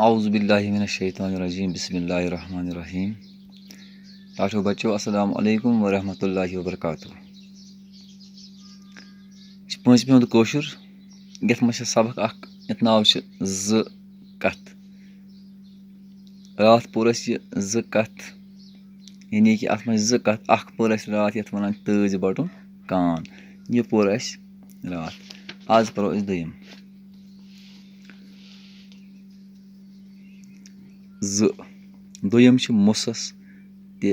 औज़ुबिल्लाहि मिनश्शैतानिर्रजीम बिस्मिल्लाहिर्रहमानिर्रहीम। लाठो बच्चों अस्सलामु अलैकुम व रहमतुल्लाहि व बरकातुहू। पँचमी हुंद कौशुर यथ मं सबक अख यथ नाव छ ज कथ। रात पोर यह ज कथ यानी कि अथ मं ज कथ अख पोर रात यथ वनान तज बटुन कान। यह पोर रात। आज परो दोयम ज दोयम छ मुसस ते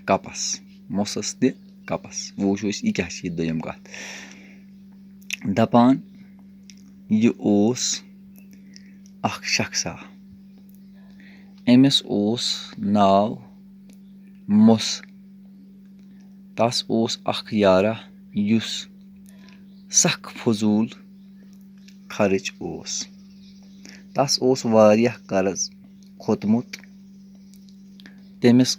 कपस। मुसस ते कपस वो यह क्या यह दोयम कथ दपान यह ओस अख शख्सा अमिस ओस नाव मुस तस ओस अख यारा युस सख फजूल खर्च ओस। तस ओस वारियाह कर्ज खोतमुत। तमिस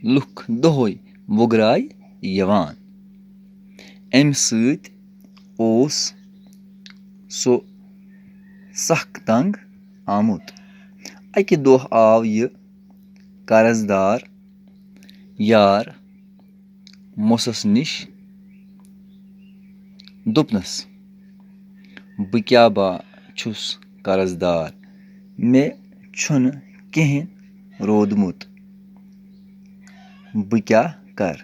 लुख दोहै वुगराय यवान। अमि सۭtۍ ओस सो सख तंग आमुत। अकि दोह आव यह कर्जदार यार मुसस निश दोपनस बह क्या बा छुस कर्जदार मे छुन कहें रोदमुत बह क्या कर।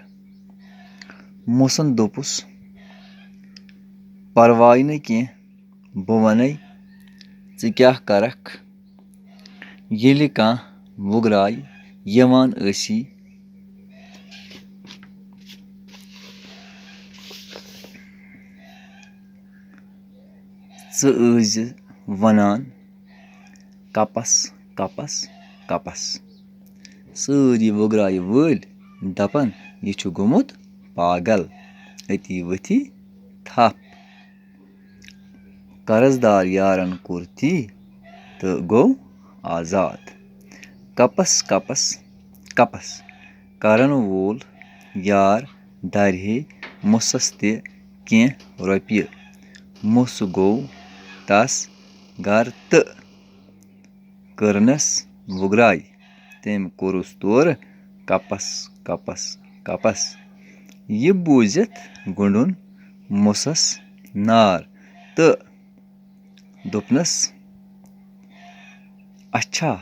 मुसन दोपुस परवाय न कह बह वनै ज़ क्या करख येलि कांह वुगराय यवान ऐसी। ज़ ऐज़ वनान कपस कपस कपस। सारी वुगराय वल दपन यह छु गोमुत पागल अति वथि थप। कर्जदार यारन कोर ती तो गो आजाद। कपस कपस कपस करन वोल यार दरहे मुसस ते कह रोपिय। मुस गो तस गर तो करनस वुगराय तम कोरुस तोर कपस कपस कपस। यह बूझित गुंडुन मुसस नार तो दोपनस अच्छा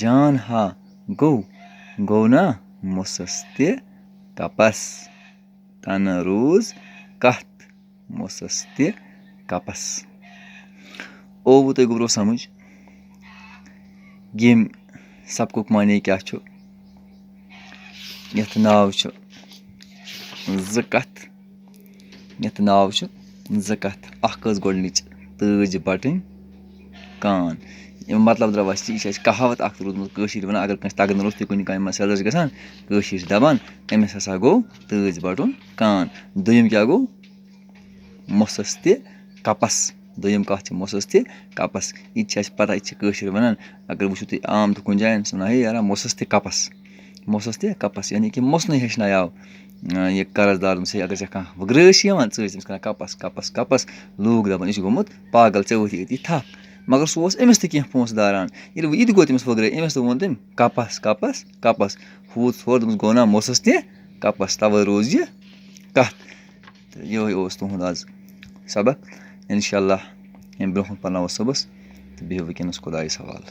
जान हा गो ना मुसस ते कपस। तन रोज कथ मुसस ते कपस। ओवु तुह गोबरो समझ यम सबकुक माने क्या छु। यथ नाव छु ज कथ यथ नाव छु ज कथ अख ٲس गोडनिच तज बटन कान। मतलब द्राव यह कहावत अख रूदमुत वन अगर कस तगन रोज तुह कुन कम सर्च गसान दपान अमिस हसा गो तज बटुन कान। दोयम क्या गो मुसस ते कपस। दोयम कथ मुसस ते कपस। यह पता यह वन अगर वो तुम आम तो कुन जान वन हे यार मुसस ते कपस यानी कि मुसन हेचनाव यह कर्जदार अगर ऐ कह वुगरस तमिस कर कपस कपस कपस लूक दपान यह गोमुत पागल ऐ वथि अति थप। मगर सह अमिस तह कह पोंस दारान ये गो तमिस वुगरे अमिस वोन तम कपस कपस कपस हूत थोर दोपस गो ना मुसस ते कपस तवे रोज यह कथ। यो तुहद आज सबक इंशाअल्लाह अमि ब्रोह पनाव सुबस तो बिहु वनकस खुदायस हवाल।